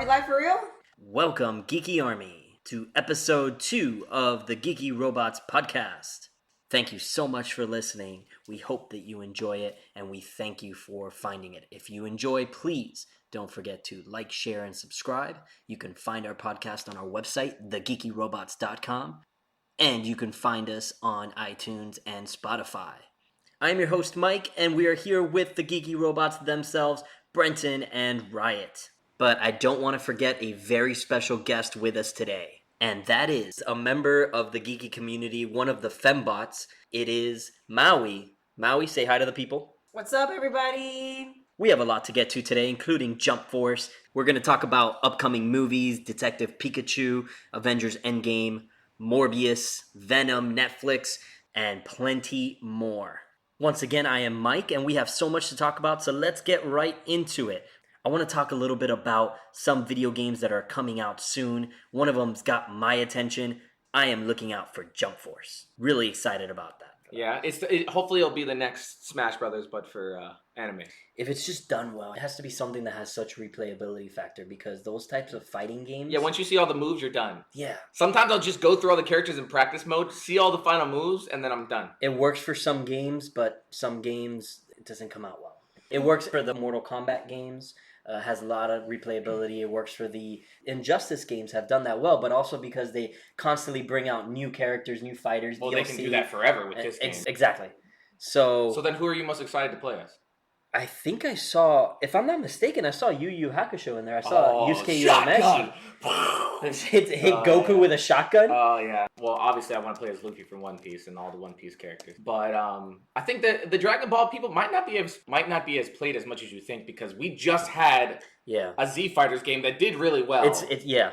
we live for real? Welcome, Geeky Army, to episode 2 of the Geeky Robots podcast. Thank you so much for listening. We hope that you enjoy it, and we thank you for finding it. If you enjoy, please don't forget to like, share, and subscribe. You can find our podcast on our website, thegeekyrobots.com, and you can find us on iTunes and Spotify. I'm your host, Mike, and we are here with the Geeky Robots themselves, Brenton and Riot. But I don't want to forget a very special guest with us today. And that is a member of the Geeky community, one of the fembots. It is Maui. Maui, say hi to the people. What's up, everybody? We have a lot to get to today, including Jump Force. We're going to talk about upcoming movies, Detective Pikachu, Avengers Endgame, Morbius, Venom, Netflix, and plenty more. Once again, I am Mike, and we have so much to talk about, so let's get right into it. I want to talk a little bit about some video games that are coming out soon. One of them's got my attention. I am looking out for Jump Force. Really excited about that. Yeah, hopefully it'll be the next Smash Brothers, but for anime. If it's just done well, it has to be something that has such replayability factor, because those types of fighting games... Yeah, once you see all the moves, you're done. Yeah. Sometimes I'll just go through all the characters in practice mode, see all the final moves, and then I'm done. It works for some games, but some games, it doesn't come out well. It works for the Mortal Kombat games. Has a lot of replayability. It works for the Injustice games, have done that well, but also because they constantly bring out new characters, new fighters. Well, DLC. they can do that forever with this game. Exactly. So then who are you most excited to play as? I think I saw, if I'm not mistaken, I saw Yu Yu Hakusho in there. I saw Yusuke Urameshi. hit Goku with a shotgun. Oh, yeah. Well, obviously I want to play as Luffy from One Piece and all the One Piece characters. But I think that the Dragon Ball people might not be as played as much as you think, because we just had a Z Fighters game that did really well. Yeah.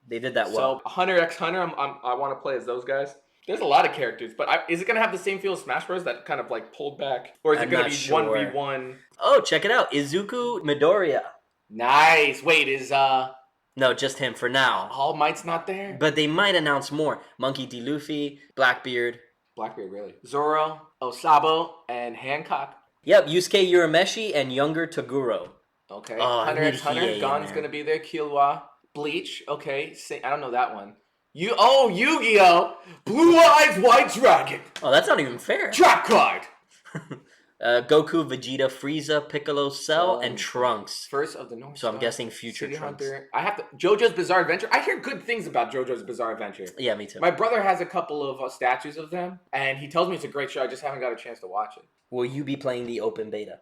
They did that well. So Hunter x Hunter, I want to play as those guys. There's a lot of characters, but is it going to have the same feel as Smash Bros. That kind of like pulled back? Or is it going to be sure. 1v1? Oh, check it out. Izuku Midoriya. Nice. Wait, is... No, just him for now. All Might's not there? But they might announce more. Monkey D. Luffy, Blackbeard. Blackbeard, really? Zoro, Osabo, and Hancock. Yep, Yusuke Urameshi and younger Toguro. Okay. Oh, Hunter x Hunter, Gon's going to be there. Killua. Bleach. Okay. I don't know that one. Yu-Gi-Oh! Blue Eyes White Dragon. Oh, that's not even fair. Trap card. Goku, Vegeta, Frieza, Piccolo, Cell, and Trunks. First of the North. So I'm guessing future City Trunks. Hunter. JoJo's Bizarre Adventure. I hear good things about JoJo's Bizarre Adventure. Yeah, me too. My brother has a couple of statues of them, and he tells me it's a great show. I just haven't got a chance to watch it. Will you be playing the open beta?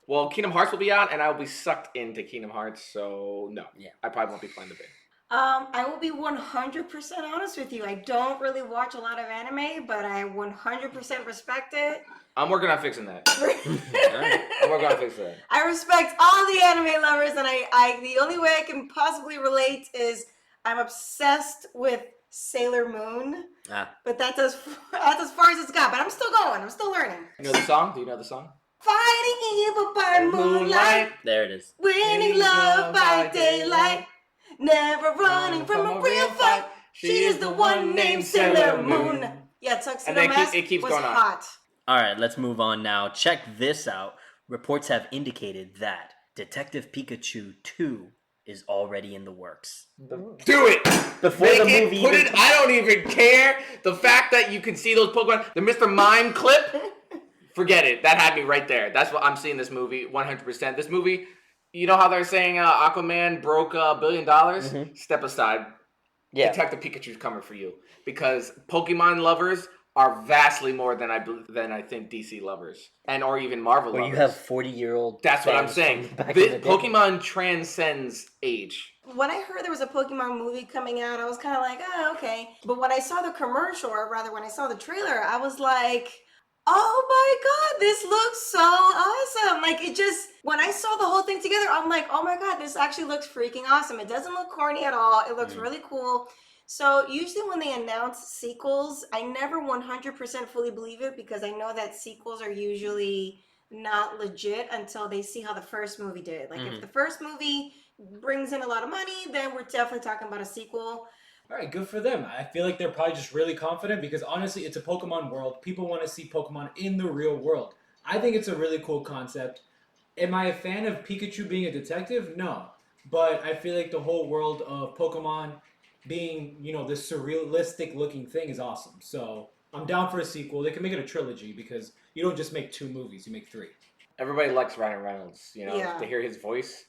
Well, Kingdom Hearts will be out, and I will be sucked into Kingdom Hearts, so no. Yeah. I probably won't be playing the beta. I will be 100% honest with you. I don't really watch a lot of anime, but I 100% respect it. I'm working on fixing that. I'm working on fixing that. I respect all the anime lovers, and I the only way I can possibly relate is I'm obsessed with Sailor Moon. But that's as far as it's got. But I'm still going. I'm still learning. You know the song? Do you know the song? Fighting evil by moonlight. There it is. Winning love by daylight. Never running from a real fight. She is the one named Sailor Moon. Yeah, Tuxedo Mask was hot. All right, let's move on now. Check this out. Reports have indicated that Detective Pikachu 2 is already in the works. Do it! Before the movie put it, I don't even care. The fact that you can see those Pokemon, the Mr. Mime clip, forget it. That had me right there. That's what I'm seeing this movie, 100%. This movie... You know how they're saying Aquaman broke $1 billion? Mm-hmm. Step aside. Yeah. Detective Pikachu's coming for you. Because Pokemon lovers are vastly more than I think DC lovers. Or even Marvel lovers. You have 40-year-old... That's what I'm saying. Pokemon transcends age. When I heard there was a Pokemon movie coming out, I was kind of like, oh, okay. But when I saw the commercial, or rather when I saw the trailer, I was like... Oh my god, this looks so awesome. Like, it just, when I saw the whole thing together, I'm like, oh my god, this actually looks freaking awesome. It doesn't look corny at all. It looks really cool. So usually when they announce sequels, I never 100% fully believe it, because I know that sequels are usually not legit until they see how the first movie did. Like, if the first movie brings in a lot of money, then we're definitely talking about a sequel. All right, good for them. I feel like they're probably just really confident because, honestly, it's a Pokemon world. People want to see Pokemon in the real world. I think it's a really cool concept. Am I a fan of Pikachu being a detective? No. but I feel like the whole world of Pokemon being, this surrealistic looking thing is awesome. So I'm down for a sequel. They can make it a trilogy because you don't just make 2 movies, you make 3. Everybody likes Ryan Reynolds, Yeah. to hear his voice.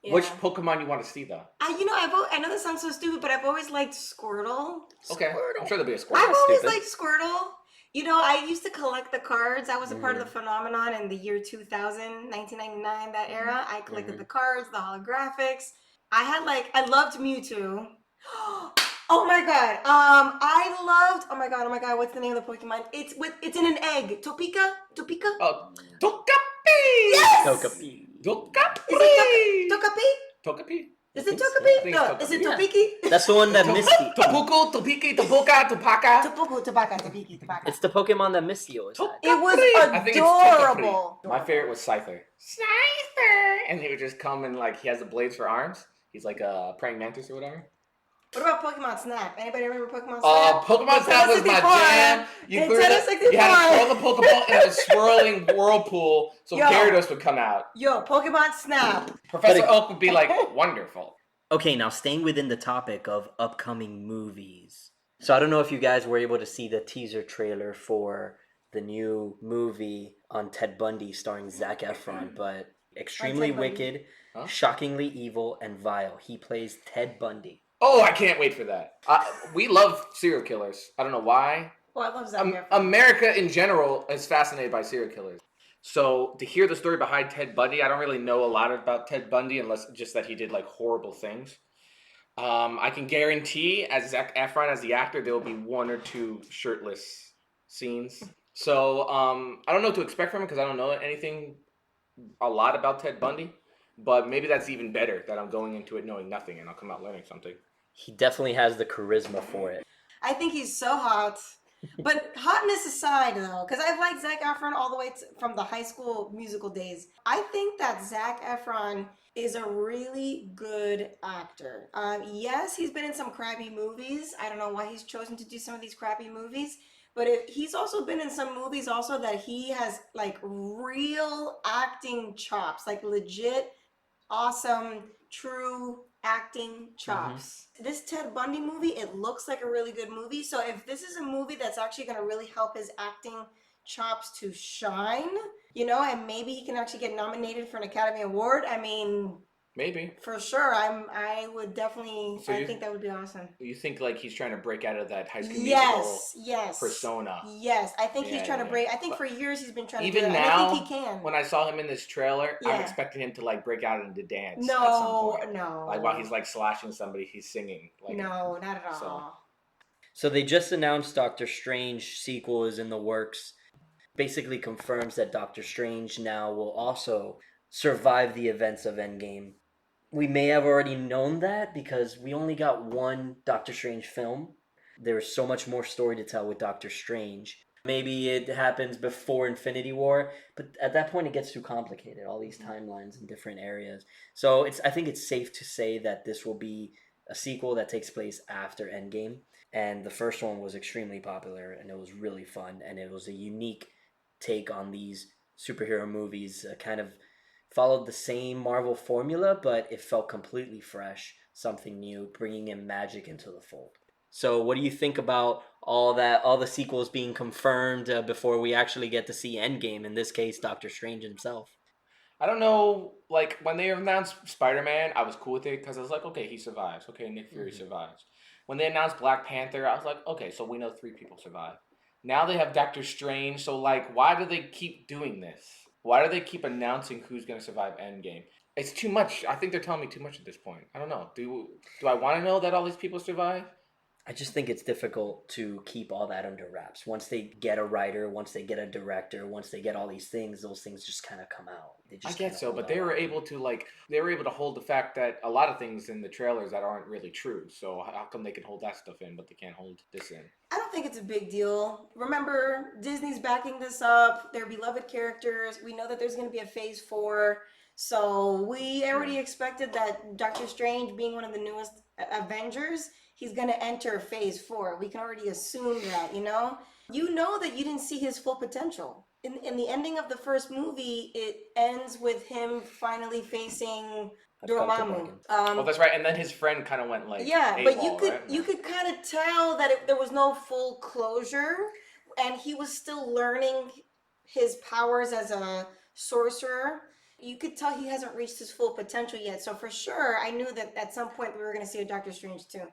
Yeah. Which Pokemon you want to see, though? I know this sounds so stupid, but I've always liked Squirtle. Okay, Squirtle. I'm sure there'll be a Squirtle. I've always stupid. liked Squirtle. I used to collect the cards. I was a part of the phenomenon in the year 2000, 1999, that era. I collected the cards, the holographics. I loved Mewtwo. Oh my god. Oh my god, what's the name of the Pokemon? It's in an egg. Topeka? Oh, Togepi! Yes! Togepi. Togepi! Is it Togepi? Togepi? Is it I Togepi? think No, it's is it Togepi. Topeki? That's the one that Misty. Topuku, Topiki, Topoka, Topaka. Topuku, Tobaka, Topeki, Tobaka. It's the Pokemon that Misty always had. It was I think it's Togepi. adorable. My favorite was Scyther. Scyther! And he would just come and, he has the blades for arms. He's like a praying mantis or whatever. What about Pokemon Snap? Anybody remember Pokemon Snap? Pokemon Snap was my 64. jam. In You had to throw the Pokeball in a swirling whirlpool so Yo. Gyarados would come out. Yo, Pokemon Snap. Professor Oak would be like, wonderful. Okay, now staying within the topic of upcoming movies. So I don't know if you guys were able to see the teaser trailer for the new movie on Ted Bundy starring Zac Efron, but extremely Ted Bundy. wicked, Huh? shockingly evil, and vile. He plays Ted Bundy. Oh, I can't wait for that. We love serial killers. I don't know why. Well, I love Zac Efron. America in general is fascinated by serial killers. So to hear the story behind Ted Bundy, I don't really know a lot about Ted Bundy unless just that he did horrible things. I can guarantee as Zac Efron as the actor, there will be 1 or 2 shirtless scenes. So I don't know what to expect from him because I don't know a lot about Ted Bundy. But maybe that's even better that I'm going into it knowing nothing and I'll come out learning something. He definitely has the charisma for it. I think he's so hot. But hotness aside, though, because I've liked Zac Efron all the way from the High School Musical days, I think that Zac Efron is a really good actor. Yes, he's been in some crappy movies. I don't know why he's chosen to do some of these crappy movies. But he's also been in some movies also that he has real acting chops, legit awesome, true acting chops. This Ted Bundy movie, it looks like a really good movie. So if this is a movie that's actually going to really help his acting chops to shine, and maybe he can actually get nominated for an Academy Award, I mean, Maybe. for sure, I would definitely, So I think that would be awesome. You think he's trying to break out of that High School Musical Yes. persona? Yes, I think he's Yeah, trying to yeah. break. I think for years he's been trying to Even do that. now, and I think he can. When I saw him in this trailer, I'm Yeah. expecting him to break out into dance. at some No, point. no. While he's slashing somebody, he's singing. No, not at all. So- So they just announced Doctor Strange sequel is in the works. Basically confirms that Doctor Strange now will also survive the events of Endgame. We may have already known that because we only got 1 Doctor Strange film. There's so much more story to tell with Doctor Strange. Maybe it happens before Infinity War, but at that point it gets too complicated, all these timelines in different areas. So I think it's safe to say that this will be a sequel that takes place after Endgame. And the first one was extremely popular and it was really fun and it was a unique take on these superhero movies, kind of followed the same Marvel formula, but it felt completely fresh, something new, bringing in magic into the fold. So what do you think about all the sequels being confirmed before we actually get to see Endgame, in this case, Doctor Strange himself? I don't know, when they announced Spider-Man, I was cool with it because I was like, okay, he survives. Okay, Nick Fury survives. When they announced Black Panther, I was like, okay, so we know 3 people survive. Now they have Doctor Strange, so why do they keep doing this? Why do they keep announcing who's going to survive Endgame? It's too much. I think they're telling me too much at this point. I don't know. Do I want to know that all these people survive? I just think it's difficult to keep all that under wraps. Once they get a writer, once they get a director, once they get all these things, those things just kind of come out. They just I guess so, but they were able to hold the fact that a lot of things in the trailers that aren't really true. So how come they can hold that stuff in, but they can't hold this in? I don't think it's a big deal. Remember, Disney's backing this up. They're beloved characters. We know that there's going to be a phase 4. So we already expected that Doctor Strange, being one of the newest Avengers, he's going to enter phase 4. We can already assume that, You know that you didn't see his full potential. In the ending of the first movie, it ends with him finally facing Dormammu. Oh, that's right. And then his friend kind of went like Yeah, but AWOL, right? you could kind of tell that there was no full closure, and he was still learning his powers as a sorcerer. You could tell he hasn't reached his full potential yet. So for sure, I knew that at some point we were going to see a Doctor Strange too.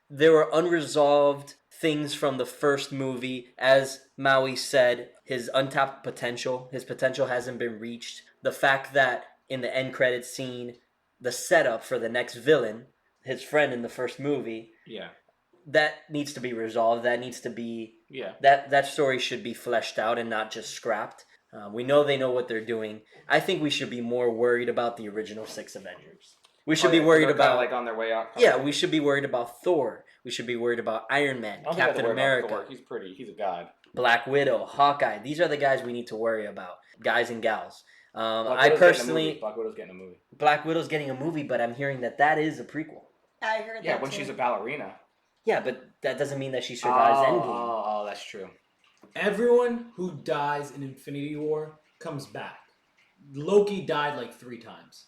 There were unresolved things from the first movie. As Maui said, his untapped potential, his potential hasn't been reached. The fact that in the end credits scene, the setup for the next villain, his friend in the first movie, Yeah. that needs to be resolved. That needs to be Yeah. that story should be fleshed out and not just scrapped. We know they know what they're doing. I think we should be more worried about the original 6 Avengers. We should be worried they're about like on their way out. Yeah, we should be worried about Thor. We should be worried about Iron Man, I don't think I have to Captain worry about America, Thor. He's pretty. He's a god. Black Widow, Hawkeye. These are the guys we need to worry about, guys and gals. Black I Widow's personally, Black Widow's getting a movie. Black Widow's getting a movie, but I'm hearing that is a prequel. I heard that. Yeah, when too. she's a ballerina. Yeah, but that doesn't mean that she survives Endgame. Oh, that's true. Everyone who dies in Infinity War comes back. Loki died like 3 times.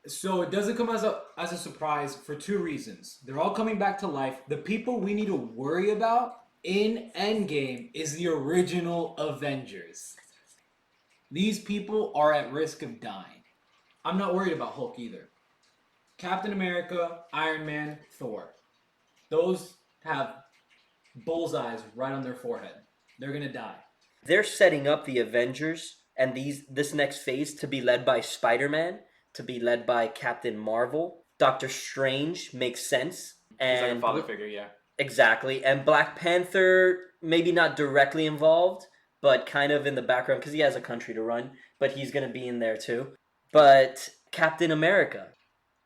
So it doesn't come as a surprise for 2 reasons. They're all coming back to life. The people we need to worry about in Endgame is the original Avengers. These people are at risk of dying. I'm not worried about Hulk either. Captain America, Iron Man, Thor. Those have bullseyes right on their forehead. They're gonna die. They're setting up the Avengers and this next phase to be led by Spider-Man, to be led by Captain Marvel. Doctor Strange makes sense. He's like And a father figure, yeah. exactly. And Black Panther, maybe not directly involved, but kind of in the background because he has a country to run, but he's going to be in there too. But Captain America,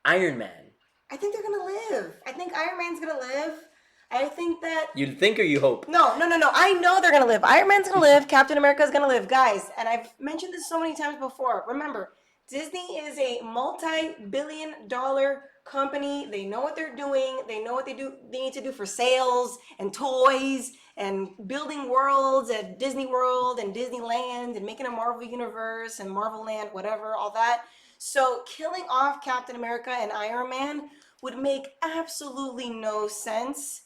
Iron Man. I think they're gonna live. I think Iron Man's gonna live. I think that You think or you hope? No. I know they're gonna live. Iron Man's gonna live. Captain America's gonna live, guys. And I've mentioned this so many times before. Remember, Disney is a multi-billion-dollar company. They know what they're doing. They know what they need to do for sales and toys and building worlds at Disney World and Disneyland and making a Marvel universe and Marvel Land, whatever, all that. So killing off Captain America and Iron Man would make absolutely no sense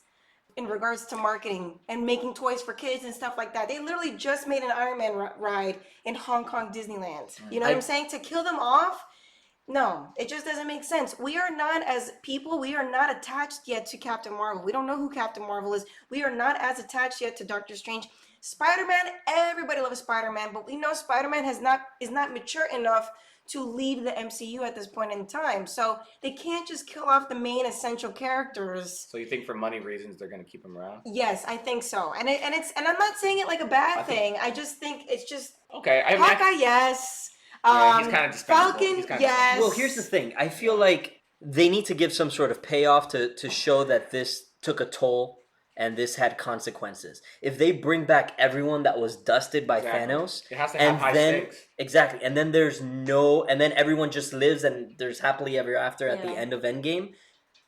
in regards to marketing and making toys for kids and stuff like that. They literally just made an Iron Man ride in Hong Kong Disneyland. You know what I'm saying? To kill them off, no, it just doesn't make sense. We are not, as people, we are not attached yet to Captain Marvel. We don't know who Captain Marvel is. We are not as attached yet to Doctor Strange. Spider-Man, everybody loves Spider-Man, but we know Spider-Man is not mature enough to lead the MCU at this point in time. So they can't just kill off the main essential characters. So you think for money reasons they're gonna keep him around? Yes, I think so. And I'm not saying it like a bad thing. I just think it's just Okay. Hawkeye, yes. Yeah, he's kind of dispensable. Falcon, He's kinda yes. Well, here's the thing. I feel like they need to give some sort of payoff to show that this took a toll and this had consequences. If they bring back everyone that was dusted by Thanos, it has to have high stakes. Exactly, and then and then everyone just lives and there's happily ever after at the end of Endgame,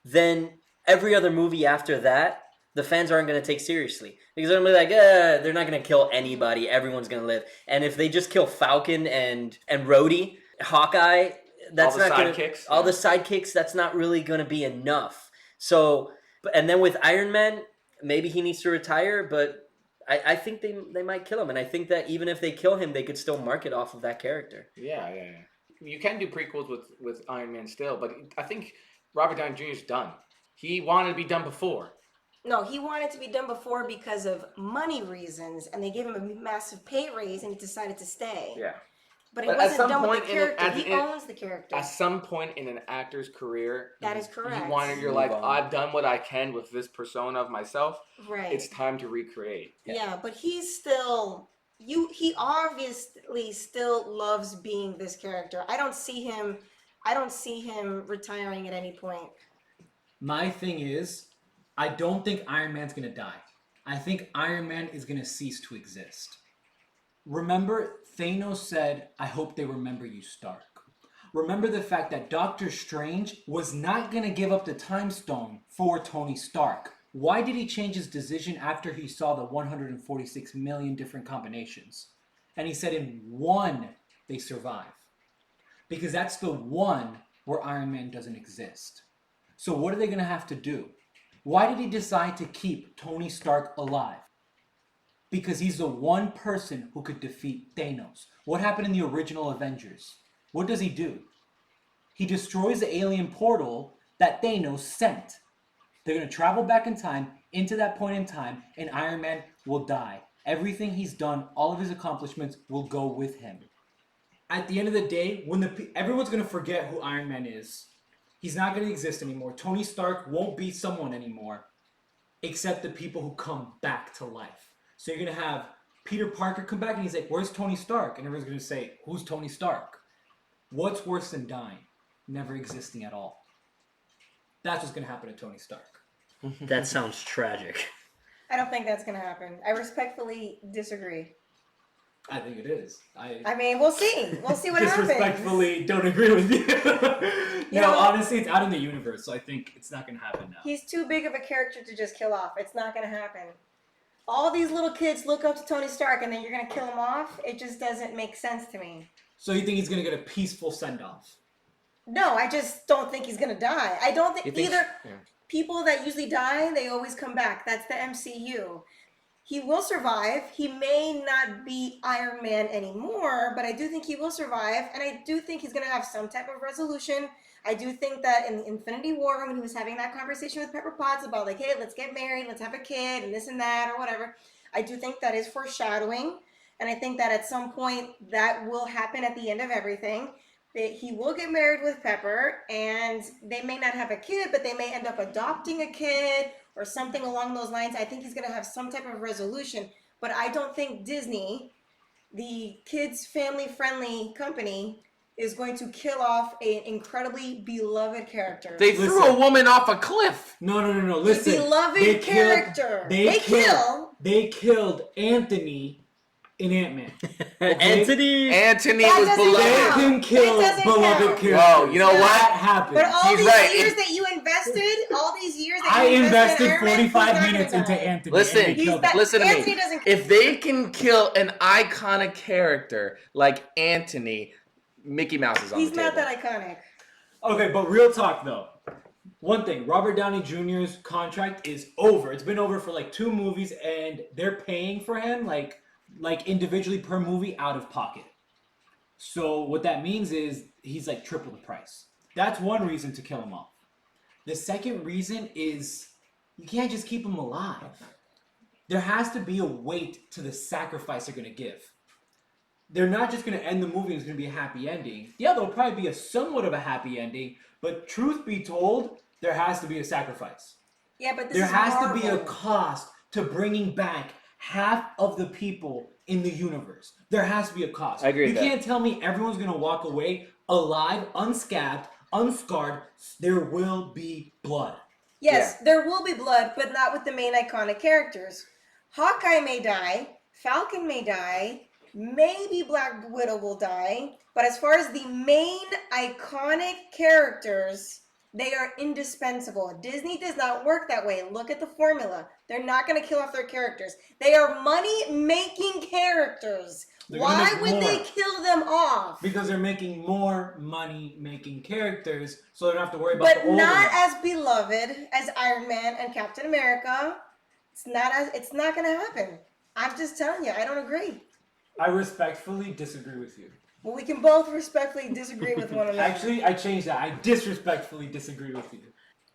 then every other movie after that, the fans aren't going to take seriously. Because they're going to be like, they're not going to kill anybody, everyone's going to live. And if they just kill Falcon and Rhodey, Hawkeye, that's not going to... All the sidekicks, that's not really going to be enough. So, and then with Iron Man, maybe he needs to retire, but I think they might kill him. And I think that even if they kill him, they could still market off of that character. Yeah. You can do prequels with Iron Man still, but I think Robert Downey Jr. is done. He wanted to be done before. No, he wanted to be done before because of money reasons, and they gave him a massive pay raise, and he decided to stay. Yeah. But he wasn't done with the character. He owns the character. At some point in an actor's career, that is correct. You're like, I've done what I can with this persona of myself. Right. It's time to recreate. Yeah, but he's still... He obviously still loves being this character. I don't see him retiring at any point. My thing is, I don't think Iron Man's gonna die. I think Iron Man is gonna cease to exist. Remember, Thanos said, I hope they remember you, Stark. Remember the fact that Doctor Strange was not gonna give up the Time Stone for Tony Stark. Why did he change his decision after he saw the 146 million different combinations? And he said in one, they survive. Because that's the one where Iron Man doesn't exist. So what are they going to have to do? Why did he decide to keep Tony Stark alive? Because he's the one person who could defeat Thanos. What happened in the original Avengers? What does he do? He destroys the alien portal that Thanos sent. They're going to travel back in time, into that point in time, and Iron Man will die. Everything he's done, all of his accomplishments will go with him. At the end of the day, when everyone's going to forget who Iron Man is, he's not going to exist anymore. Tony Stark won't be someone anymore, except the people who come back to life. So you're going to have Peter Parker come back and he's like, where's Tony Stark? And everyone's going to say, who's Tony Stark? What's worse than dying? Never existing at all. That's what's going to happen to Tony Stark. That sounds tragic. I don't think that's going to happen. I respectfully disagree. I think it is. I mean, we'll see. We'll see what happens. Disrespectfully don't agree with you. No, honestly, it's out in the universe, so I think it's not going to happen now. He's too big of a character to just kill off. It's not going to happen. All these little kids look up to Tony Stark, and then you're going to kill him off? It just doesn't make sense to me. So you think he's going to get a peaceful send-off? No, I just don't think he's going to die. I don't think either. Yeah. People that usually die, they always come back. That's the MCU. He will survive. He may not be Iron Man anymore, but I do think he will survive, and I do think he's going to have some type of resolution. I do think that in Infinity War, when he was having that conversation with Pepper Potts about like, hey, let's get married, let's have a kid, and this and that, or whatever, I do think that is foreshadowing, and I think that at some point that will happen at the end of everything. That he will get married with Pepper, and they may not have a kid, but they may end up adopting a kid or something along those lines. I think he's going to have some type of resolution, but I don't think Disney, the kids family-friendly company, is going to kill off an incredibly beloved character. They threw a woman off a cliff. No. Listen. A beloved character. They killed Anthony in Ant-Man. Okay? Anthony That was doesn't beloved. count. They can kill It doesn't beloved count. characters. Whoa, you know what? That happened. But all He's these right. years that you invested, I invested Iron Man, 45 he's not minutes gonna into die. Anthony. Listen, and they killed him. listen to Anthony me. doesn't- If they can kill an iconic character like Anthony, Mickey Mouse is on He's the table. not that iconic. Okay, but real talk though. One thing, Robert Downey Jr.'s contract is over. It's been over for like 2 movies, and they're paying for him like individually per movie out of pocket. So what that means is he's like triple the price. That's one reason to kill him off. The second reason is you can't just keep him alive. There has to be a weight to the sacrifice they're going to give. They're not just going to end the movie and it's going to be a happy ending. Yeah, there'll probably be a somewhat of a happy ending, but truth be told, there has to be a sacrifice. Yeah, but this There is has Marvel. to be a cost to bringing back half of the people in the universe. There has to be a cost. I agree with You that. can't tell me everyone's going to walk away alive, unscabbed, unscarred. There will be blood. Yes, there will be blood, but not with the main iconic characters. Hawkeye may die, Falcon may die, maybe Black Widow will die, but as far as the main iconic characters, they are indispensable. Disney does not work that way. Look at the formula. They're not going to kill off their characters. They are money-making characters. They're gonna Why make would they more. kill them off? Because they're making more money making characters, so they don't have to worry about But the older not ones. as beloved as Iron Man and Captain America. It's not going to happen. I'm just telling you, I don't agree. I respectfully disagree with you. Well, we can both respectfully disagree with one another. Actually, I changed that. I disrespectfully disagree with you.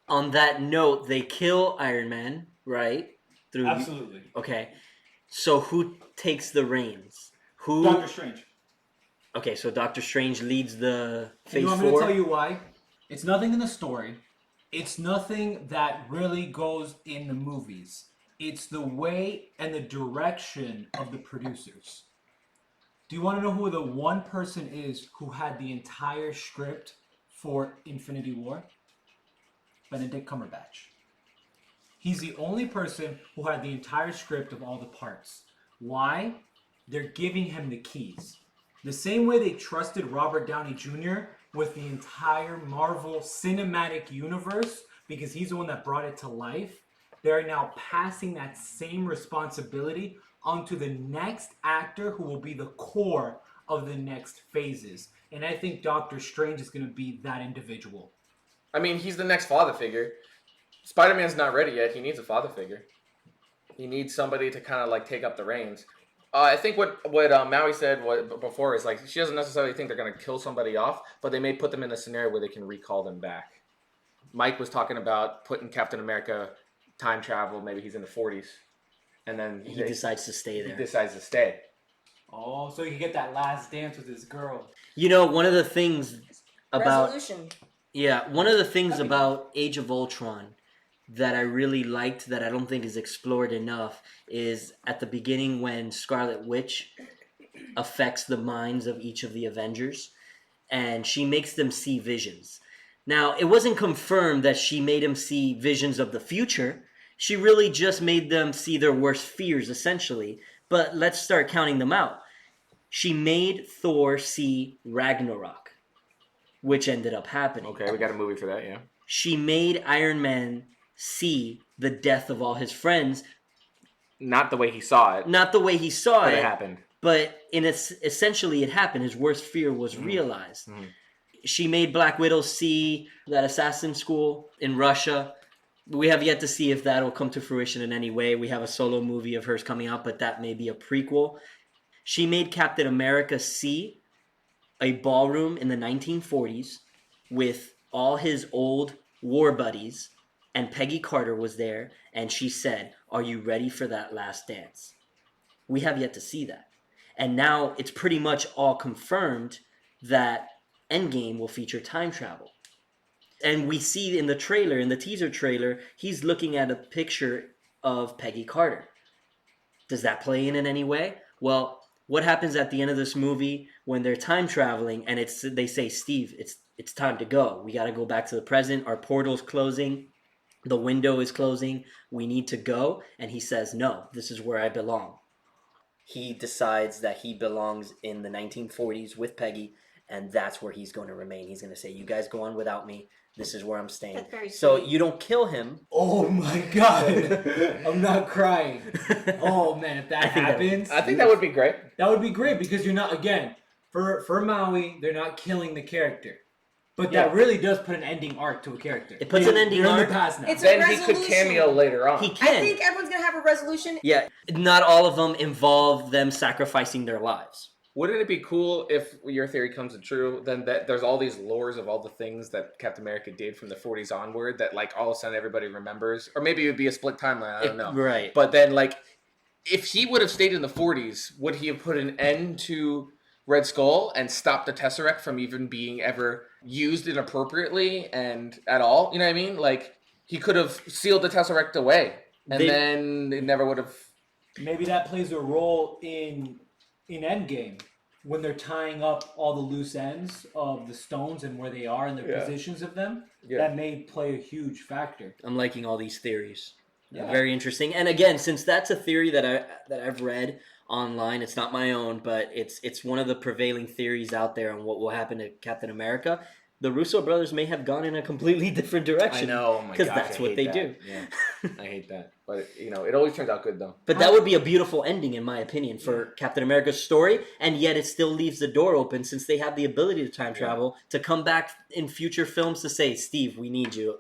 On that note, they kill Iron Man, right? Through Absolutely. Okay. So who takes the reins? Who? Doctor Strange. Okay, so Doctor Strange leads the And Phase you want me 4. to tell you why? It's nothing in the story. It's nothing that really goes in the movies. It's the way and the direction of the producers. Do you want to know who the one person is who had the entire script for Infinity War? Benedict Cumberbatch. He's the only person who had the entire script of all the parts. Why? They're giving him the keys. The same way they trusted Robert Downey Jr. with the entire Marvel Cinematic Universe, because he's the one that brought it to life, they're now passing that same responsibility onto the next actor who will be the core of the next phases. And I think Doctor Strange is going to be that individual. I mean, he's the next father figure. Spider-Man's not ready yet. He needs a father figure. He needs somebody to kind of like take up the reins. I think what Maui said before is like she doesn't necessarily think they're going to kill somebody off, but they may put them in a scenario where they can recall them back. Mike was talking about putting Captain America time travel. Maybe he's in the 40s, and then He decides to stay there. He decides to stay. Oh, so he can get that last dance with his girl. You know, one of the things about Resolution. one of the things about Age of Ultron that I really liked that I don't think is explored enough is at the beginning when Scarlet Witch affects the minds of each of the Avengers and she makes them see visions. Now, it wasn't confirmed that she made them see visions of the future. She really just made them see their worst fears, essentially. But let's start counting them out. She made Thor see Ragnarok, which ended up happening. Okay, we got a movie for that, yeah. She made Iron Man see the death of all his friends. Not the way he saw it. Not the way he saw But it. it happened. But essentially it happened. His worst fear was realized. Mm-hmm. She made Black Widow see that assassin school in Russia. We have yet to see if that will come to fruition in any way. We have a solo movie of hers coming out, but that may be a prequel. She made Captain America see a ballroom in the 1940s with all his old war buddies, and Peggy Carter was there, and she said, "Are you ready for that last dance?" We have yet to see that. And now it's pretty much all confirmed that Endgame will feature time travel. And we see in the trailer, in the teaser trailer, he's looking at a picture of Peggy Carter. Does that play in any way? Well, what happens at the end of this movie when they're time traveling and they say, "Steve, it's time to go. We got to go back to the present. Our portal's closing. The window is closing. We need to go." And he says, "No, this is where I belong." He decides that he belongs in the 1940s with Peggy, and that's where he's going to remain. He's going to say, "You guys go on without me. This is where I'm staying." That's very So sweet. you don't kill him. Oh my god. I'm not crying. Oh man, if that happens, I think that would be great. that would be great because you're not, again, for Maui, they're not killing the character. But that really does put an ending arc to a character. It puts an ending You're in arc. the past now. It's a Then he could resolution. cameo later on. He I can. think everyone's gonna have a resolution. Yeah, not all of them involve them sacrificing their lives. Wouldn't it be cool if your theory comes to true? Then that there's all these lores of all the things that Captain America did from the 40s onward that like all of a sudden everybody remembers, or maybe it would be a split timeline. I don't know. Right. But then like, if he would have stayed in the 40s, would he have put an end to Red Skull and stopped the Tesseract from even being ever used inappropriately and at all? You know what I mean? Like he could have sealed the Tesseract away, and then it never would have. Maybe that plays a role in Endgame when they're tying up all the loose ends of the stones and where they are and the positions of them. Yeah. That may play a huge factor. I'm liking all these theories. Yeah. Very interesting. And again, since that's a theory that I've read online, it's not my own, but it's one of the prevailing theories out there on what will happen to Captain America. The Russo brothers may have gone in a completely different direction. I know, oh my because gosh, that's I what hate they that. do. Yeah, I hate that, but it always turns out good though. But that would be a beautiful ending, in my opinion, for Captain America's story, and yet it still leaves the door open since they have the ability to time travel to come back in future films to say, "Steve, we need you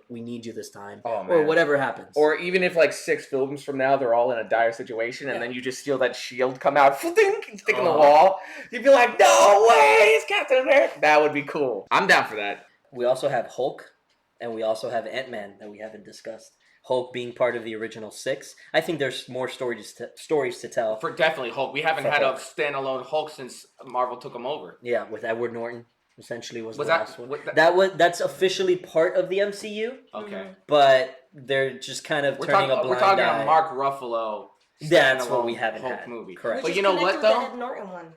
this time," Oh, or man. whatever happens. Or even if like 6 films from now they're all in a dire situation, and then you just feel that shield come out, stick in the wall, you'd be like, "No way, it's Captain America!" That would be cool. I'm down for that. We also have Hulk, and we also have Ant-Man that we haven't discussed. Hulk being part of the original 6. I think there's more stories to tell. For definitely Hulk. We haven't For had Hulk. a standalone Hulk since Marvel took him over. Yeah, with Edward Norton, essentially was the that- last one. what That's officially part of the MCU, Okay. but they're just kind of turning a blind we're talking eye. a Mark Ruffalo. That's what we standalone haven't Hulk had. movie. Correct. But Which you is know connected what with the though? Ed Norton one.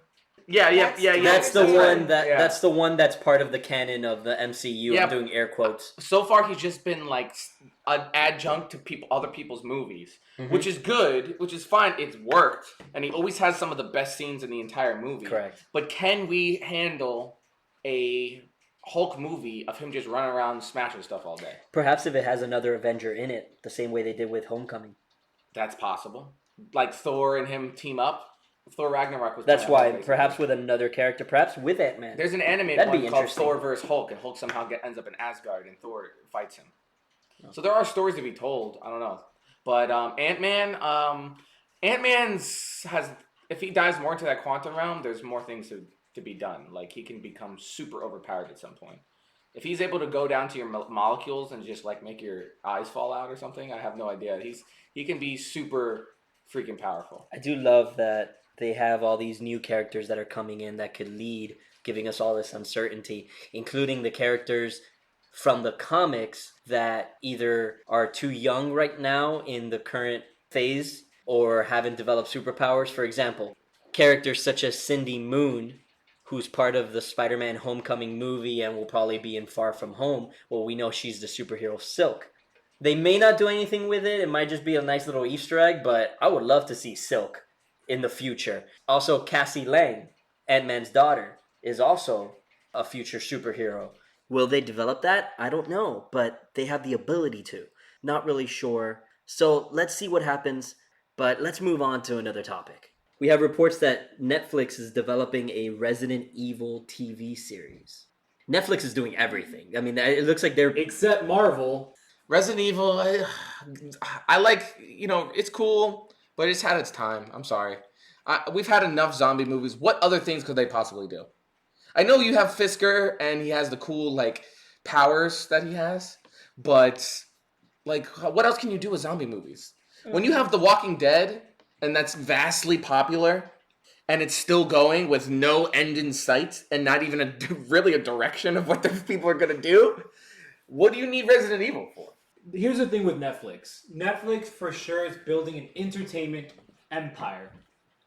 Yeah. That's the one right. that Yeah. that's the one that's part of the canon of the MCU. Yeah. I'm doing air quotes. So far he's just been like an adjunct to other people's movies, Mhm. which is good, which is fine. It's worked, and he always has some of the best scenes in the entire movie. Correct. But can we handle a Hulk movie of him just running around smashing stuff all day? Perhaps if it has another Avenger in it, the same way they did with Homecoming. That's possible. Like Thor and him team up. Thor Ragnarok was. That's kinda why, basically. perhaps with another character, perhaps with Ant-Man. There's an animated That'd be one called interesting. Thor vs. Hulk, and Hulk somehow ends up in Asgard, and Thor fights him. So there are stories to be told. I don't know, but Ant-Man's has. If he dives more into that quantum realm, there's more things to be done. Like he can become super overpowered at some point. If he's able to go down to your molecules and just like make your eyes fall out or something, I have no idea. He can be super freaking powerful. I do love that they have all these new characters that are coming in that could lead, giving us all this uncertainty, including the characters from the comics that either are too young right now in the current phase or haven't developed superpowers. For example, characters such as Cindy Moon, who's part of the Spider-Man Homecoming movie and will probably be in Far From Home. Well, we know she's the superhero Silk. They may not do anything with it. It might just be a nice little Easter egg, but I would love to see Silk in the future. Also, Cassie Lang, Ant-Man's daughter, is also a future superhero. Will they develop that? I don't know, but they have the ability to. Not really sure. So let's see what happens, but let's move on to another topic. We have reports that Netflix is developing a Resident Evil TV series. Netflix is doing everything. I mean, it looks like they're... Except Marvel. Resident Evil, I like, it's cool, but it's had its time. I'm sorry. We've had enough zombie movies. What other things could they possibly do? I know you have Fisker, and he has the cool, powers that he has, but, what else can you do with zombie movies? When you have The Walking Dead, and that's vastly popular, and it's still going with no end in sight, and not even really a direction of what the people are going to do, what do you need Resident Evil for? Here's the thing with Netflix. Netflix for sure is building an entertainment empire.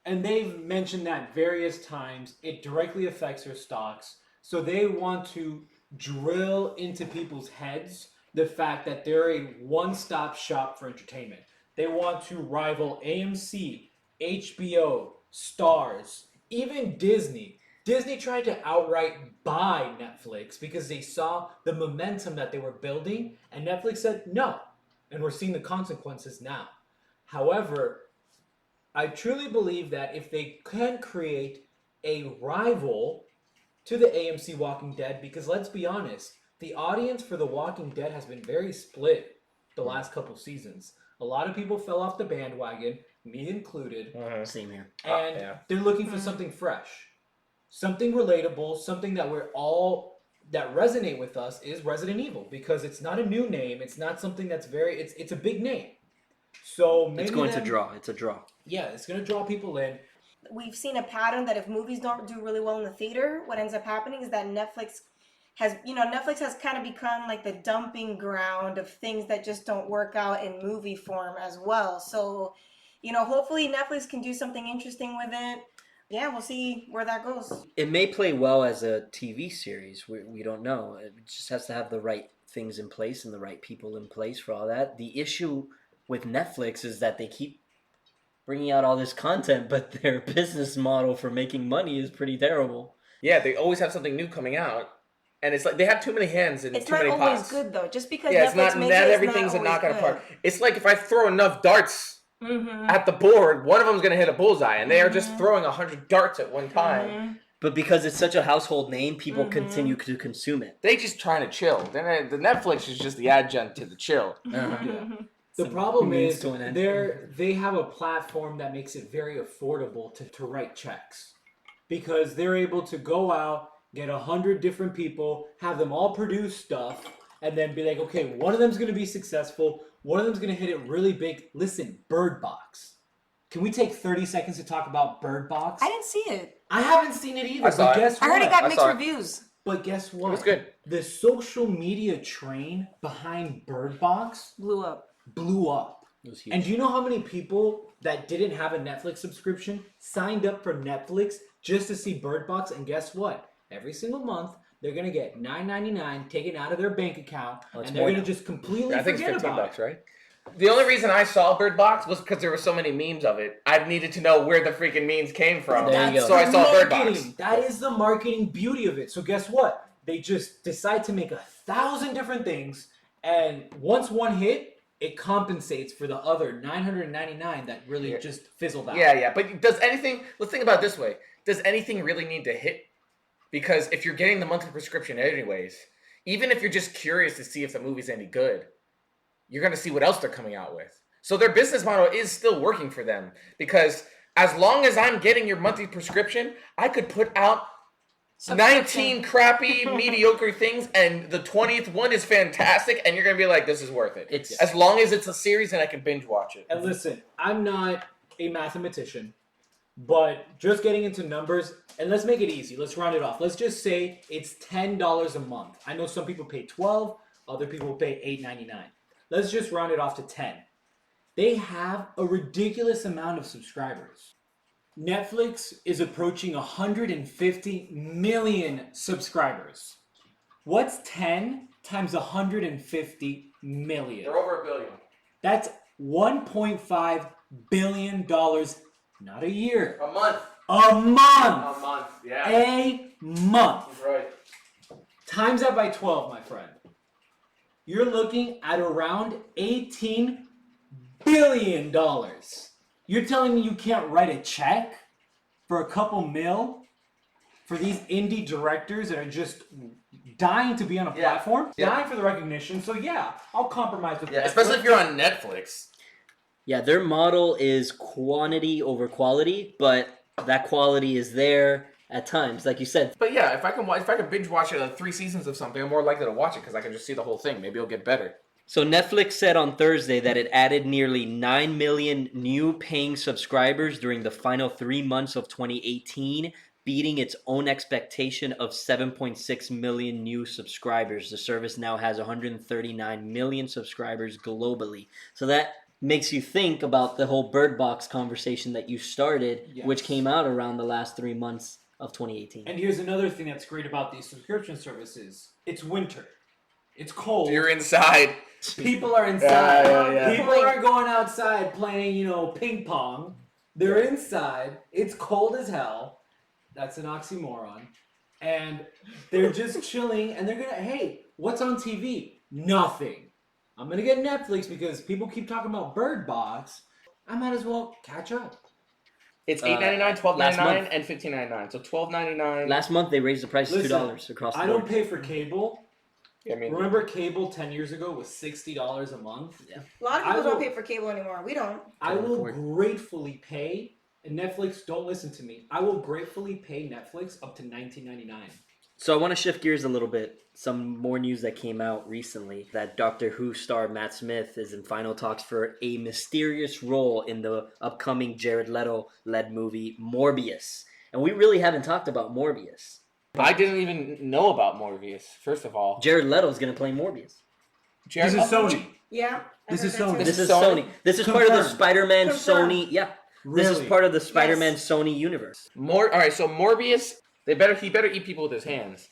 And they've mentioned that various times. It directly affects their stocks. So they want to drill into people's heads the fact that they're a one-stop shop for entertainment. They want to rival AMC, HBO, Starz, even Disney. Disney tried to outright buy Netflix because they saw the momentum that they were building, and Netflix said no. And we're seeing the consequences now. However, I truly believe that if they can create a rival to the AMC Walking Dead, because let's be honest, the audience for The Walking Dead has been very split the last couple seasons. A lot of people fell off the bandwagon, me included. Same here. And they're looking for something fresh. Something relatable, something that that resonate with us is Resident Evil, because it's not a new name. It's not something that's it's a big name. So maybe it's going to draw. It's a draw. Yeah, it's going to draw people in. We've seen a pattern that if movies don't do really well in the theater, what ends up happening is that Netflix has kind of become like the dumping ground of things that just don't work out in movie form as well. So, hopefully Netflix can do something interesting with it. Yeah, we'll see where that goes. It may play well as a TV series. We don't know. It just has to have the right things in place and the right people in place for all that. The issue with Netflix is that they keep bringing out all this content, but their business model for making money is pretty terrible. Yeah, they always have something new coming out. And it's like they have too many hands in too many pots. It's not always good, though. Just because Netflix makes not it, everything's a knockout apart. It's like if I throw enough darts at the board, one of them's going to hit a bullseye, and they are just throwing 100 darts at one time. But because it's such a household name, people continue to consume it. They just trying to chill. Then the Netflix is just the adjunct to the chill. The problem is they have a platform that makes it very affordable to write checks, because they're able to go out, get 100 different people, have them all produce stuff, and then be like, okay, one of them's going to be successful, one of them's going to hit it really big. Listen, Bird Box. Can we take 30 seconds to talk about Bird Box? I didn't see it. I haven't seen it either, I guess what? I heard it got mixed reviews. But guess what? It was good. The social media train behind Bird Box Blew up. It was huge. And do you know how many people that didn't have a Netflix subscription signed up for Netflix just to see Bird Box? And guess what? Every single month, they're going to get $9.99 taken out of their bank account, and they're going to just completely I think it's forget about $15, it. right? The only reason I saw Bird Box was because there were so many memes of it. I needed to know where the freaking memes came from. There you go. So I saw Bird Box. Marketing. That is the marketing beauty of it. So guess what? They just decide to make 1,000 different things, and once one hit, it compensates for the other 999 that really Yeah. just fizzled out. Yeah. But does anything? Let's think about it this way. Does anything really need to hit? Because if you're getting the monthly prescription anyways, even if you're just curious to see if the movie's any good, you're gonna see what else they're coming out with. So their business model is still working for them because as long as I'm getting your monthly prescription, I could put out 19 crappy, mediocre things, and the 20th one is fantastic, and you're gonna be like, "This is worth it." It's As long as it's a series and I can binge watch it. And listen, I'm not a mathematician, but just getting into numbers, and let's make it easy. Let's round it off. Let's just say it's $10 a month. I know some people pay $12, other people pay $8.99. Let's just round it off to 10. They have a ridiculous amount of subscribers. Netflix is approaching 150 million subscribers. What's 10 times 150 million? They're over $1 billion. That's $1.5 billion, not a year. A month. A month! A month, yeah. A month. That's right. Times that by 12, my friend. You're looking at around $18 billion. You're telling me you can't write a check for a couple mil for these indie directors that are just dying to be on a platform? Yeah. Dying for the recognition. So yeah, I'll compromise with Yeah, Netflix. especially if you're on Netflix. Yeah, their model is quantity over quality, but that quality is there at times, like you said. But yeah, if I can binge watch it 3 seasons of something, I'm more likely to watch it because I can just see the whole thing. Maybe it'll get better. So Netflix said on Thursday that it added nearly 9 million new paying subscribers during the final 3 months of 2018, beating its own expectation of 7.6 million new subscribers. The service now has 139 million subscribers globally. So that makes you think about the whole Bird Box conversation that you started, Yes. which came out around the last 3 months of 2018. And here's another thing that's great about these subscription services. It's winter. It's cold. You're inside. People are inside. Yeah. People aren't going outside playing, ping pong. They're inside. It's cold as hell. That's an oxymoron. And they're just chilling and they're gonna, hey, what's on TV? Nothing. I'm gonna get Netflix because people keep talking about Bird Box. I might as well catch up. It's $8.99, last $12.99, month. and $15.99. So $12.99. Last month they raised the price to Listen, $2 across the I board. don't pay for cable. I mean, Remember cable 10 years ago was $60 a month? Yeah. A lot of people I will- don't pay for cable anymore. We don't. I will Record. gratefully pay, and Netflix, don't listen to me. I will gratefully pay Netflix up to $19.99. So I want to shift gears a little bit. Some more news that came out recently that Doctor Who star Matt Smith is in final talks for a mysterious role in the upcoming Jared Leto-led movie Morbius. And we really haven't talked about Morbius. I didn't even know about Morbius, first of all. Jared Leto's going to play Morbius. Jared, This is Sony. Yeah. I This heard is that Sony. too. This is Sony? Sony. This is part of the Confirmed. Spider-Man Confirmed. Sony. Yeah. Really? This is part of the Spider-Man Sony universe. All right, so Morbius, he better eat people with his hands.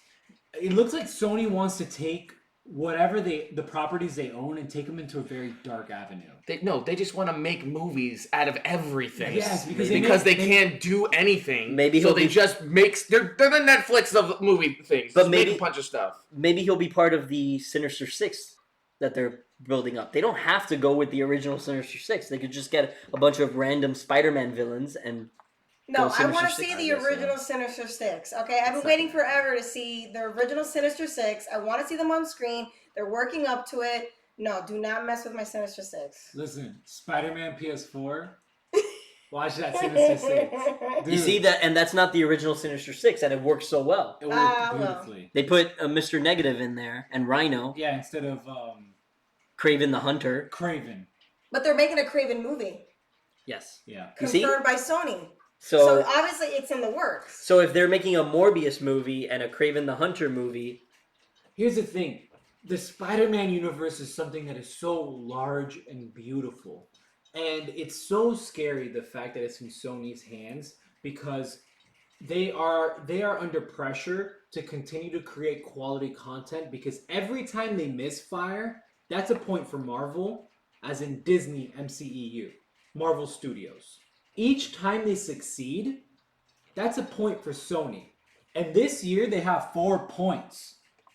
It looks like Sony wants to take whatever the properties they own and take them into a very dark avenue. They just want to make movies out of everything. Yes, because they can't do anything. Maybe so he'll they be- just make they're the Netflix of movie things. But Just make maybe- a bunch of stuff. Maybe he'll be part of the Sinister Six that they're building up. They don't have to go with the original Sinister Six. They could just get a bunch of random Spider-Man villains and No, Go I want to Sinister see Six, the I guess, original Sinister Six. Okay, I've been waiting forever to see the original Sinister Six. I want to see them on screen. They're working up to it. No, do not mess with my Sinister Six. Listen, Spider-Man PS4. Watch that Sinister Six. you Dude, see that, and that's not the original Sinister Six, and it works so well. it worked well. beautifully. They put a Mr. Negative in there and Rhino, Yeah, instead of Craven the Hunter. Craven. But they're making a Craven movie, Yes. Yeah. You see? confirmed by Sony. So So obviously it's in the works. so if they're making a Morbius movie and a Craven the Hunter movie, Here's the thing. The Spider-Man universe is something that is so large and beautiful. And it's so scary the fact that it's in Sony's hands because they are under pressure to continue to create quality content because every time they misfire, that's a point for Marvel, as in Disney MCEU, Marvel Studios. Each time they succeed, that's a point for Sony. And this year they have 4 points.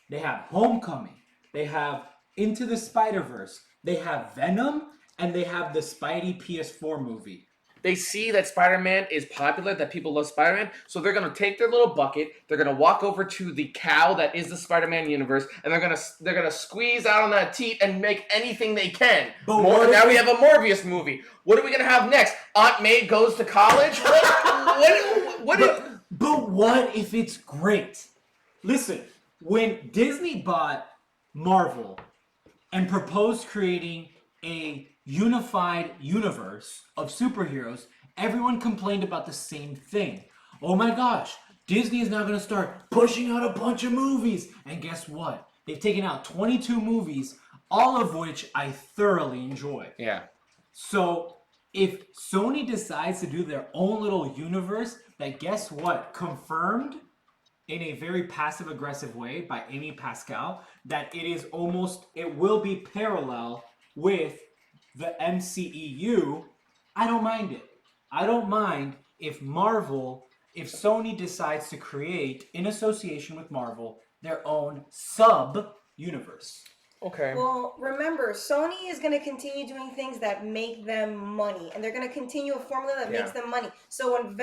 They have Homecoming. They have Into the Spider-Verse. They have Venom, and they have the Spidey PS4 movie. They see that Spider-Man is popular, that people love Spider-Man, so they're gonna take their little bucket, they're gonna walk over to the cow that is the Spider-Man universe, and they're gonna squeeze out on that teat and make anything they can. But Now we have a Morbius movie. What are we gonna have next? Aunt May goes to college? But what if it's great? Listen, when Disney bought Marvel and proposed creating a unified universe of superheroes, everyone complained about the same thing. Oh my gosh, Disney is now going to start pushing out a bunch of movies. And guess what? They've taken out 22 movies, all of which I thoroughly enjoy. Yeah. So if Sony decides to do their own little universe, that guess what? Confirmed in a very passive-aggressive way by Amy Pascal that it will be parallel with the MCEU. I don't mind it. I don't mind if Sony decides to create, in association with Marvel, their own sub-universe. Okay. Well, remember, Sony is going to continue doing things that make them money, and they're going to continue a formula that makes them money. So when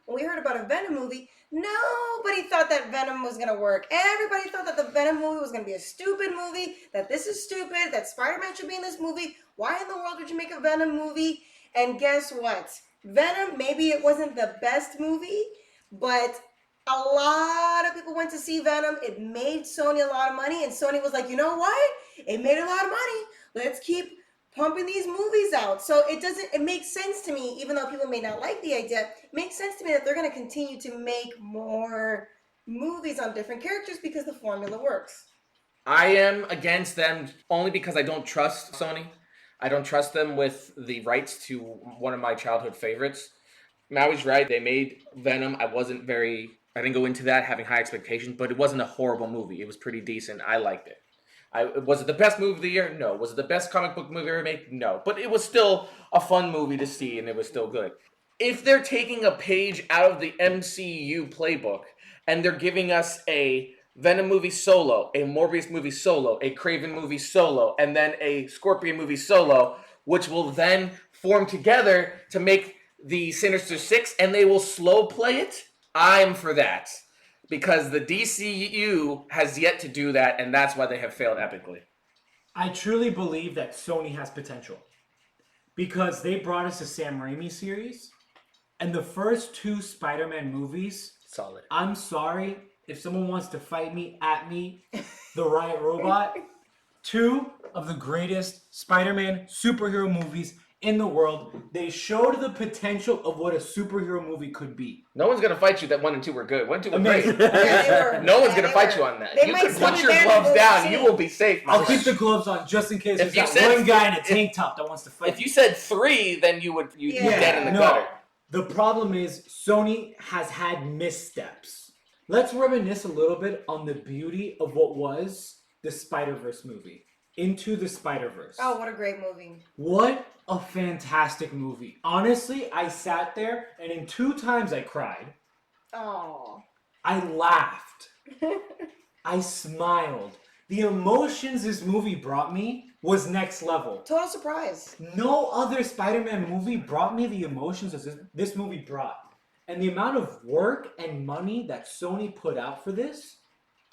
we heard about a Venom movie, nobody thought that Venom was going to work. Everybody thought that the Venom movie was going to be a stupid movie, that this is stupid, that Spider-Man should be in this movie. Why in the world would you make a Venom movie? And guess what? Venom, maybe it wasn't the best movie, but a lot of people went to see Venom. It made Sony a lot of money, and Sony was like, you know what? It made a lot of money. Let's keep pumping these movies out. So it makes sense to me, even though people may not like the idea, it makes sense to me that they're going to continue to make more movies on different characters because the formula works. I am against them only because I don't trust Sony. I don't trust them with the rights to one of my childhood favorites. Maui's right. They made Venom. I didn't go into that having high expectations, but it wasn't a horrible movie. It was pretty decent. I liked it. Was it the best movie of the year? No. Was it the best comic book movie ever made? No. But it was still a fun movie to see, and it was still good. If they're taking a page out of the MCU playbook, and they're giving us a Venom movie solo, a Morbius movie solo, a Kraven movie solo, and then a Scorpion movie solo, which will then form together to make the Sinister Six, and they will slow play it, I'm for that. Because the DCU has yet to do that, and that's why they have failed epically. I truly believe that Sony has potential. Because they brought us a Sam Raimi series, and the first 2 Spider-Man movies, Solid. I'm sorry if someone wants to fight me, at me, the Riot Robot, 2 of the greatest Spider-Man superhero movies in the world. They showed the potential of what a superhero movie could be. No one's going to fight you that 1 and 2 were good. 1 and 2 were great. No one's going to fight you on that. You can put your gloves down. You will be safe. I'll keep the gloves on just in case there's that one guy in a tank top that wants to fight. If you said 3, then you're dead in the gutter. The problem is Sony has had missteps. Let's reminisce a little bit on the beauty of what was the Spider-Verse movie. Into the Spider-Verse. Oh, what a great movie. What a fantastic movie. Honestly, I sat there and in 2 times I cried. Oh. I laughed. I smiled. The emotions this movie brought me was next level. Total surprise. No other Spider-Man movie brought me the emotions as this movie brought. And the amount of work and money that Sony put out for this,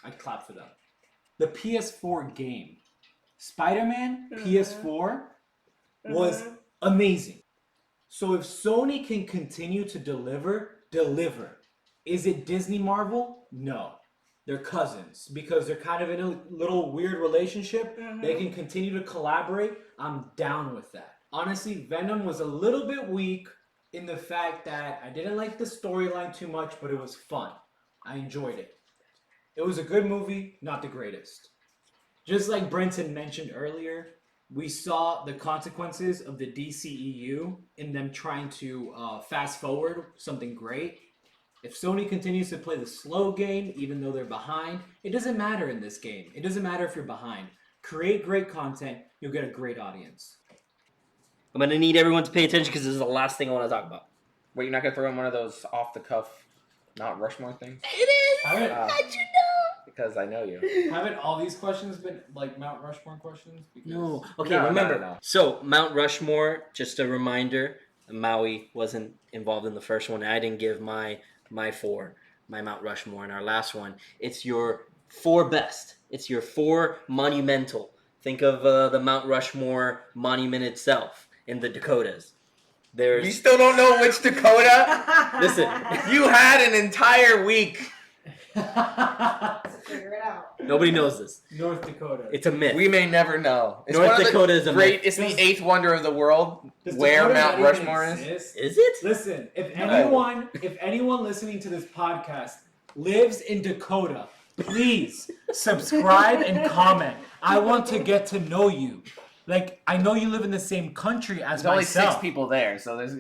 I clap for them. The PS4 game, Spider-Man PS4, was amazing. So if Sony can continue to deliver. Is it Disney Marvel? No. They're cousins because they're kind of in a little weird relationship. They can continue to collaborate. I'm down with that. Honestly, Venom was a little bit weak in the fact that I didn't like the storyline too much, but it was fun. I enjoyed it. It was a good movie, not the greatest. Just like Brenton mentioned earlier, we saw the consequences of the DCEU in them trying to fast forward something great. If Sony continues to play the slow game, even though they're behind, it doesn't matter in this game. It doesn't matter if you're behind. Create great content, you'll get a great audience. I'm going to need everyone to pay attention because this is the last thing I want to talk about. Wait, you're not going to throw in one of those off-the-cuff Mount Rushmore things? It is! All right. How'd you know? because I know you. Haven't all these questions been like Mount Rushmore questions? Because... No. Okay, No, remember. no. So, Mount Rushmore, just a reminder, Maui wasn't involved in the first one. I didn't give my Mount Rushmore in our last one. It's your 4 best. It's your 4 monumental. Think of the Mount Rushmore monument itself in the Dakotas. You There's still don't know which Dakota? listen. You had an entire week. Figure it out. Nobody knows this. North Dakota. It's a myth. We may never know. It's North one of the Dakota is a great. myth. It's the 8th wonder of the world. Does Where Dakota Mount not even Rushmore is. exist? Is it? Listen, if No. anyone listening to this podcast lives in Dakota, please subscribe and comment. I want to get to know you. Like, I know you live in the same country as There's only myself. 6 people there, so there's.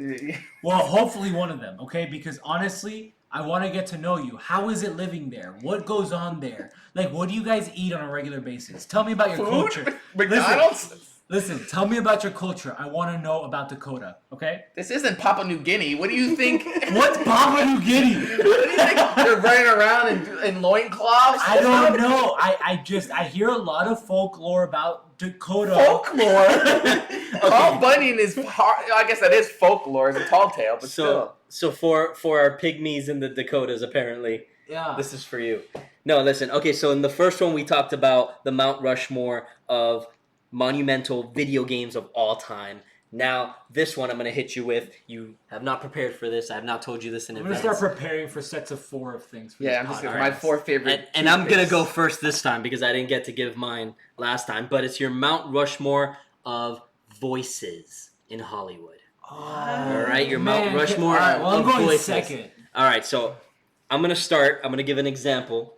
Well, hopefully one of them, okay? Because honestly, I want to get to know you. How is it living there? What goes on there? Like, what do you guys eat on a regular basis? Tell me about your culture. McDonald's. Listen, tell me about your culture. I want to know about Dakota, okay? This isn't Papua New Guinea. What do you think? What's Papua New Guinea? What do you think? They're running around in loincloths? I don't know. I hear a lot of folklore about Dakota. Folklore? Paul Bunyan is hard. I guess that is folklore. It's a tall tale, but still. So for our pygmies in the Dakotas, apparently, Yeah. this is for you. No, listen. Okay, so in the first one, we talked about the Mount Rushmore of monumental video games of all time. Now, this one I'm going to hit you with. You have not prepared for this. I have not told you this in I'm going to advance. start preparing for sets of 4 of things. For Yeah, this I'm just podcast. my 4 favorite. And I'm going to go first this time because I didn't get to give mine last time. But it's your Mount Rushmore of voices in Hollywood. Oh, All right, your Mount man. Rushmore All right, well, I'm of going voices. second. All right, so I'm going to start. I'm going to give an example.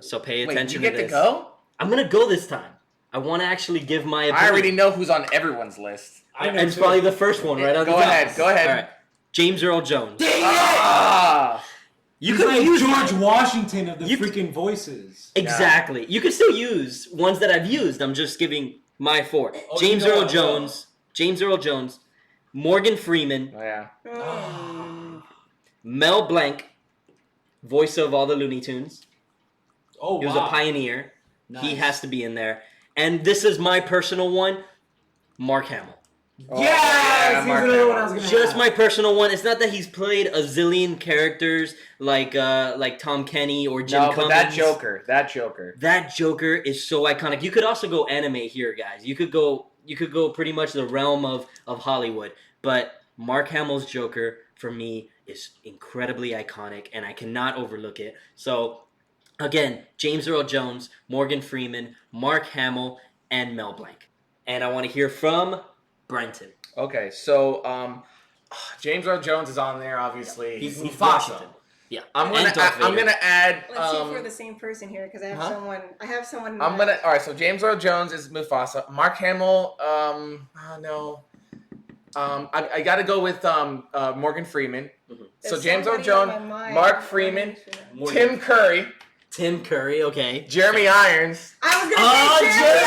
So pay Wait, attention you to get this. to go? I'm going to go this time. I want to actually give my opinion. I already know who's on everyone's list. I know And it's too. probably the first one, right? On the Go top. ahead, go ahead. All right. James Earl Jones. Ah! You He's could like use George mine. Washington of the You could- freaking voices. Exactly. You could still use ones that I've used. I'm just giving my 4. Oh, James you know Earl I will. Jones. James Earl Jones. Morgan Freeman. Oh, yeah. Mel Blanc. Voice of all the Looney Tunes. Oh, He was wow. a pioneer. He Nice. has to be in there. And this is my personal one. Mark Hamill. Oh, Yes! yeah, He's Mark another one I Hamill. was gonna Just add. my personal one. It's not that he's played a zillion characters like Tom Kenny or Jim No, Cummings. but that Joker. That Joker is so iconic. You could also go anime here, guys. You could go pretty much the realm of Hollywood. But Mark Hamill's Joker for me is incredibly iconic, and I cannot overlook it. So again, James Earl Jones, Morgan Freeman, Mark Hamill, and Mel Blanc. And I want to hear from Brenton. Okay, so James Earl Jones is on there, obviously. He's Mufasa. Washington. Yeah. I'm And Darth Vader. gonna add. Let's see if we're the same person here because I have Huh? someone. I have someone. All right. So James Earl Jones is Mufasa. Mark Hamill. No. I got to go with Morgan Freeman. Mhm. So There's James Earl somebody on Jones, my mind. Mark Freeman, Morgan- Tim Curry, Tim Curry, okay. Jeremy Irons. I was gonna Oh, say Jeremy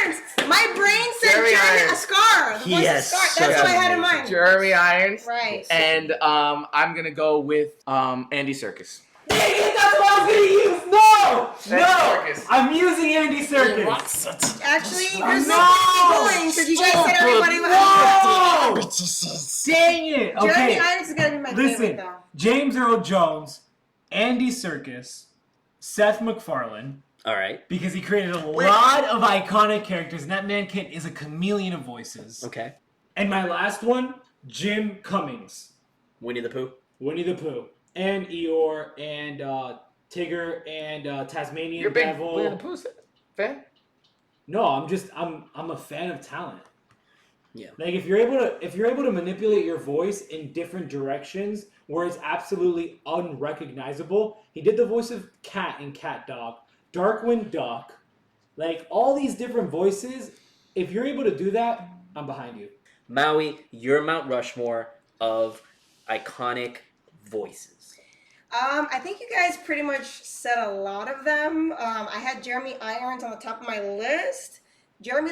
Irons. My brain said Jeremy Jeremy Irons. a scar. The He voice of has Scar. such That's what I had in amazing- mind. Jeremy Irons. Right. And I'm gonna go with Andy Serkis. Dang it, that's what I was gonna use! No! Andy Serkis. I'm using Andy Serkis. Actually, No! there's no going because you guys said everybody was. No! Dang it! Jeremy Okay, Irons is gonna be my listen. favorite though. James Earl Jones, Andy Serkis, Seth MacFarlane, All right. because he created a lot of iconic characters, and that man is a chameleon of voices. Okay. And my last one, Jim Cummings, Winnie the Pooh. Winnie the Pooh, and Eeyore, and Tigger, and Tasmanian You're a big Devil. Winnie the Pooh fan? No, I'm a fan of talent. Yeah. Like if you're able to manipulate your voice in different directions where it's absolutely unrecognizable. He did the voice of Cat in Cat Dog, Darkwing Duck, like all these different voices. If you're able to do that, I'm behind you. Maui, your Mount Rushmore of iconic voices. I think you guys pretty much said a lot of them. I had Jeremy Irons on the top of my list. Jeremy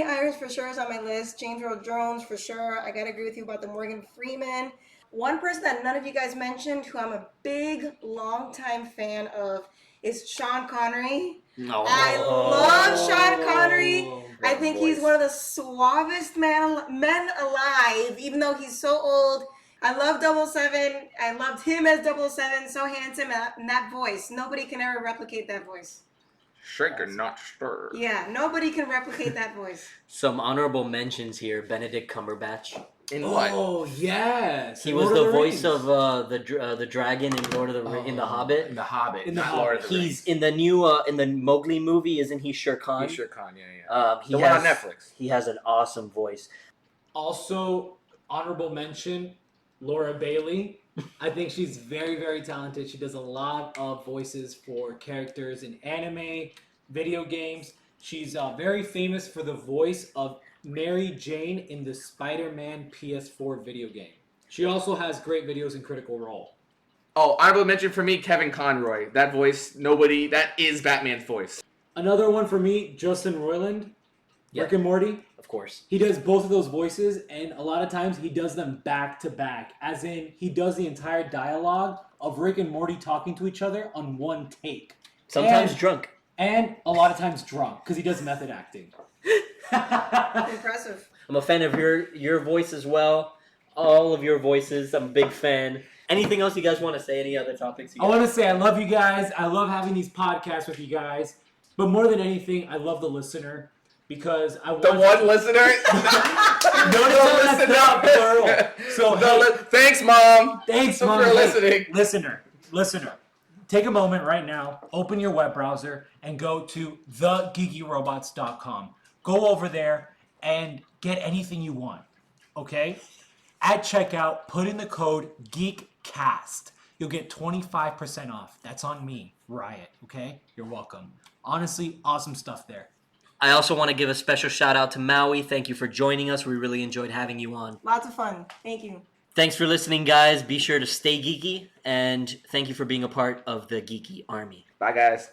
Irons for sure is on my list. James Earl Jones for sure. I gotta agree with you about the Morgan Freeman. One person that none of you guys mentioned, who I'm a big, long-time fan of, is Sean Connery. No. I love Sean Connery. I Great think voice. he's one of the suavest men alive, even though he's so old. I love 007. I loved him as 007, so handsome, and that voice. Nobody can ever replicate that voice. Shake and not stir. Yeah, nobody can replicate that voice. Some honorable mentions here. Benedict Cumberbatch. In what? Oh yes, He in was Lord the of voice Rings. of the dragon in Lord of the in the Hobbit. In the Hobbit. In the not Lord of the He's Rings. in the new in the Mowgli movie. Isn't he Shere Khan? He's Shere Khan, yeah. He The one has, on Netflix. He has an awesome voice. Also, honorable mention, Laura Bailey. I think she's very, very talented. She does a lot of voices for characters in anime, video games. She's very famous for the voice of Mary Jane in the Spider-Man PS4 video game. She also has great videos in Critical Role. Oh, honorable mention for me, Kevin Conroy. That voice, that is Batman's voice. Another one for me, Justin Roiland, Rick and Morty. Of course. He does both of those voices, and a lot of times he does them back to back. As in, he does the entire dialogue of Rick and Morty talking to each other on one take. Sometimes drunk. And a lot of times drunk, because he does method acting. Impressive. I'm a fan of your voice as well. All of your voices. I'm a big fan. Anything else you guys want to say? Any other topics? I want to say I love you guys. I love having these podcasts with you guys. But more than anything, I love the listener. Because I want The one listener? that's not plural. So, Thanks, Mom. thanks, for Mom. Hey, listening. Listener. Take a moment right now, open your web browser, and go to thegeekyrobots.com. Go over there and get anything you want, okay? At checkout, put in the code GEEKCAST. You'll get 25% off. That's on me, Riot, okay? You're welcome. Honestly, awesome stuff there. I also want to give a special shout out to Maui. Thank you for joining us. We really enjoyed having you on. Lots of fun. Thank you. Thanks for listening, guys. Be sure to stay geeky, and thank you for being a part of the Geeky Army. Bye, guys.